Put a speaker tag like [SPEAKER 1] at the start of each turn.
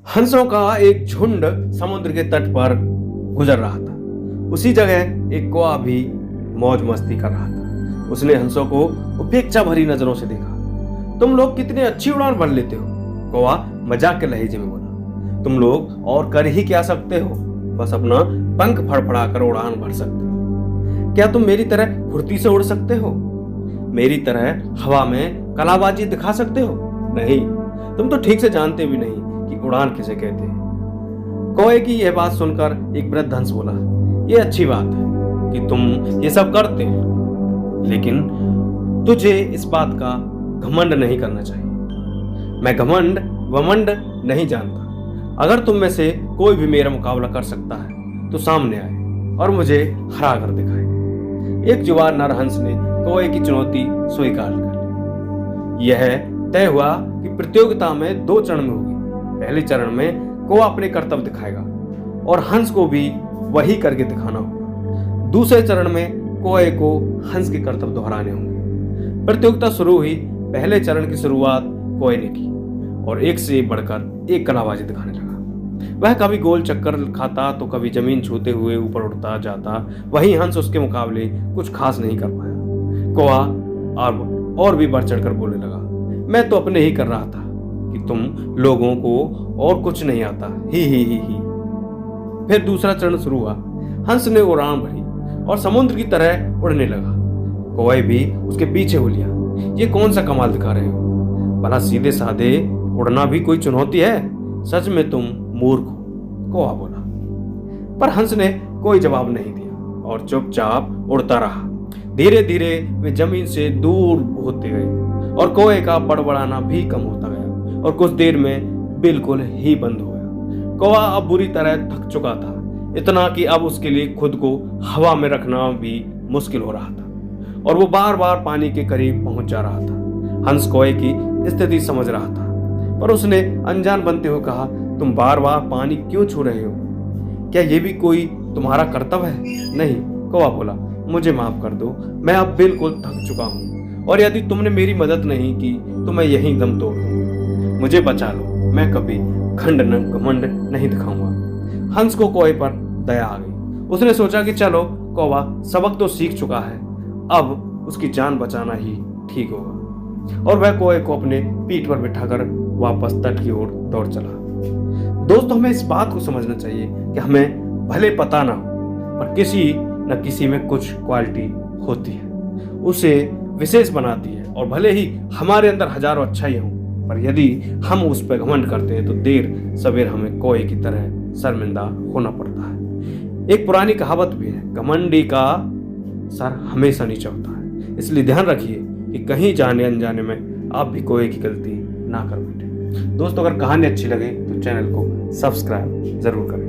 [SPEAKER 1] हंसों का एक झुंड समुद्र के तट पर गुजर रहा था। उसी जगह एक कौवा भी मौज मस्ती कर रहा था। उसने हंसों को उपेक्षा भरी नजरों से देखा। तुम लोग कितनी अच्छी उड़ान भर लेते हो, कौवा मजाक के लहजे में बोला। तुम लोग और कर ही क्या सकते हो, बस अपना पंख फड़फड़ा कर उड़ान भर सकते हो। क्या तुम मेरी तरह फुर्ती से उड़ सकते हो? मेरी तरह हवा में कलाबाजी दिखा सकते हो? नहीं, तुम तो ठीक से जानते भी नहीं कि उड़ान किसे कहते हैं। कौवे की यह बात सुनकर एक वृद्ध हंस बोला, यह अच्छी बात है कि तुम ये सब करते हो, लेकिन तुझे इस बात का घमंड नहीं करना चाहिए। मैं घमंड वमंड नहीं जानता। अगर तुम में से कोई भी मेरा मुकाबला कर सकता है तो सामने आए और मुझे हरा कर दिखाए। एक जुवान नर हंस ने कौवे की चुनौती स्वीकार कर ली। यह तय हुआ कि प्रतियोगिता में 2 चरण में होगी। पहले चरण में कौवा अपने कर्तव्य दिखाएगा और हंस को भी वही करके दिखाना होगा। दूसरे चरण में कौवे को हंस के कर्तव्य दोहराने होंगे। प्रतियोगिता शुरू हुई। पहले चरण की शुरुआत कौवे ने की और एक से बढ़कर एक कलाबाजी दिखाने लगा। वह कभी गोल चक्कर खाता तो कभी जमीन छूते हुए ऊपर उड़ता जाता। वहीं हंस उसके मुकाबले कुछ खास नहीं कर पाया। कौवा अब और भी बढ़ चढ़कर बोलने लगा, मैं तो अपने ही कर रहा था कि तुम लोगों को और कुछ नहीं आता, ही। फिर दूसरा चरण शुरू हुआ। हंस ने उड़ान भरी और समुद्र की तरह उड़ने लगा। कौवे भी उसके पीछे हो लिया। ये कौन सा कमाल दिखा रहे हो? भला सीधे साधे उड़ना भी कोई चुनौती है? सच में तुम मूर्ख हो, कौवा बोला। पर हंस ने कोई जवाब नहीं दिया और चुपचाप उड़ता रहा। धीरे धीरे वे जमीन से दूर होते गए और कौवे का बड़बड़ाना भी कम होता गया और कुछ देर में बिल्कुल ही बंद हो गया। कौवा अब बुरी तरह थक चुका था, इतना कि अब उसके लिए खुद को हवा में रखना भी मुश्किल हो रहा था और वो बार बार पानी के करीब पहुंच जा रहा था। हंस कौवे की स्थिति समझ रहा था, पर उसने अनजान बनते हुए कहा, तुम बार बार पानी क्यों छू रहे हो? क्या ये भी कोई तुम्हारा कर्तव्य है? नहीं, कौवा बोला, मुझे माफ कर दो, मैं अब बिल्कुल थक चुका हूँ और यदि तुमने मेरी मदद नहीं की तो मैं यहीं दम तोड़ दूंगा। मुझे बचा लो, मैं कभी घमंड नहीं दिखाऊंगा। हंस को कौवे पर दया आ गई। उसने सोचा कि चलो, कौवा सबक तो सीख चुका है, अब उसकी जान बचाना ही ठीक होगा। और वह कौवे को अपने पीठ पर बिठाकर वापस तट की ओर दौड़ चला। दोस्तों, हमें इस बात को समझना चाहिए कि हमें भले पता ना हो, पर किसी न किसी में कुछ क्वालिटी होती है, उसे विशेष बनाती है। और भले ही हमारे अंदर हजारों अच्छाई हों, पर यदि हम उस पर घमंड करते हैं तो देर सवेर हमें कौवे की तरह शर्मिंदा होना पड़ता है। एक पुरानी कहावत भी है, घमंडी का सर हमेशा नीचा होता है। इसलिए ध्यान रखिए कि कहीं जाने अनजाने में आप भी कौवे की गलती ना कर बैठे। दोस्तों, अगर कहानी अच्छी लगे तो चैनल को सब्सक्राइब जरूर करें।